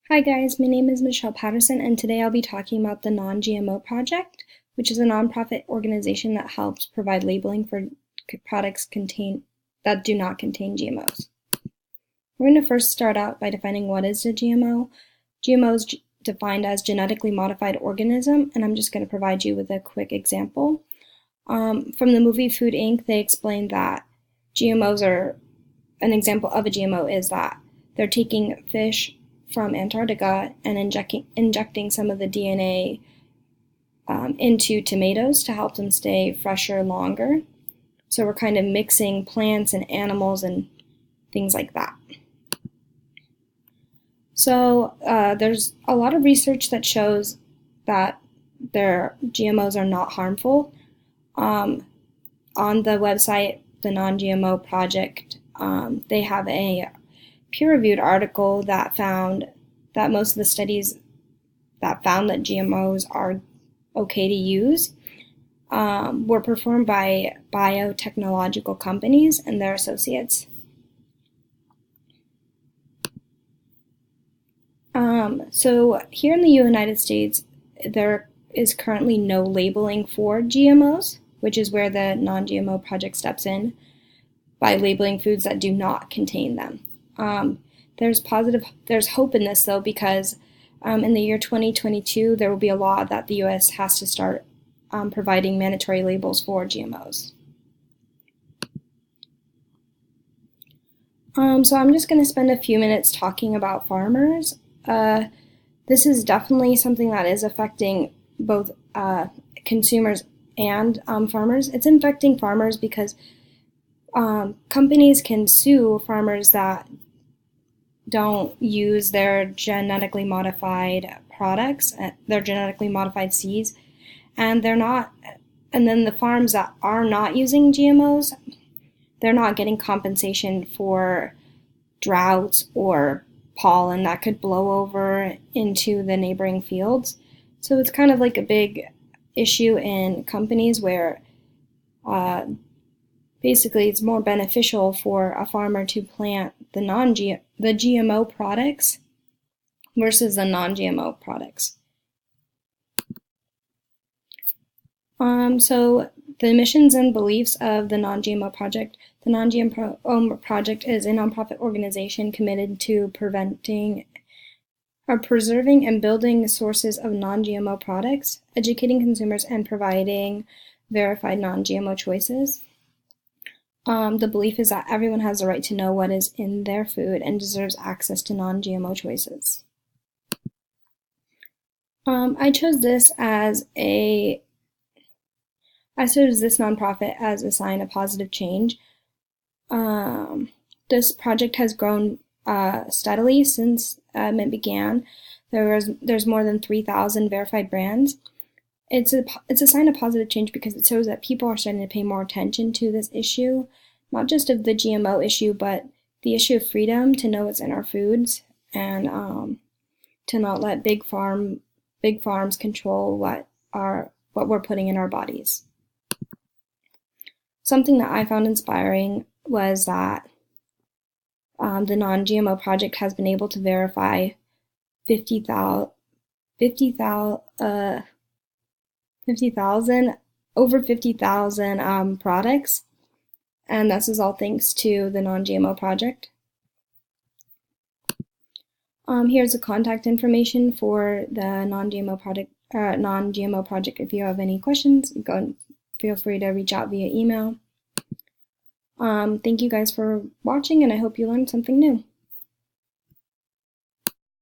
Hi guys, my name is Michelle Patterson and today I'll be talking about the Non-GMO Project, which is a nonprofit organization that helps provide labeling for products that do not contain GMOs. We're going to first start out by defining what is a GMO. GMO is defined as genetically modified organism, and I'm just going to provide you with a quick example. From the movie Food Inc., they explained that GMOs are, an example of a GMO is that they're taking fish from Antarctica and injecting some of the DNA into tomatoes to help them stay fresher longer. So we're kind of mixing plants and animals and things like that. So there's a lot of research that shows that their GMOs are not harmful. On the website, the Non-GMO Project, they have a peer-reviewed article that found that most of the studies that found that GMOs are okay to use were performed by biotechnological companies and their associates. So here in the United States, there is currently no labeling for GMOs, which is where the Non-GMO Project steps in by labeling foods that do not contain them. There's hope in this though, because in the year 2022 there will be a law that the U.S. has to start providing mandatory labels for GMOs. So I'm just going to spend a few minutes talking about farmers. This is definitely something that is affecting both consumers and farmers. It's affecting farmers because companies can sue farmers that don't use their genetically modified products, their genetically modified seeds, and then the farms that are not using GMOs, they're not getting compensation for droughts or pollen that could blow over into the neighboring fields. So it's kind of like a big issue in companies where basically it's more beneficial for a farmer to plant the GMO products versus the non-GMO products. So the missions and beliefs of the Non-GMO Project. The Non-GMO Project is a nonprofit organization committed to preserving and building sources of non-GMO products, educating consumers, and providing verified non-GMO choices. The belief is that everyone has the right to know what is in their food and deserves access to non-GMO choices. I chose this nonprofit as a sign of positive change. This project has grown steadily since it began. There's more than 3,000 verified brands. It's a sign of positive change because it shows that people are starting to pay more attention to this issue, not just of the GMO issue, but the issue of freedom to know what's in our foods and to not let big farms control what we're putting in our bodies. Something that I found inspiring was that the Non-GMO Project has been able to verify 50,000 products, and this is all thanks to the Non-GMO Project. Here's the contact information for the Non-GMO Project. If you have any questions, feel free to reach out via email. Thank you guys for watching, and I hope you learned something new.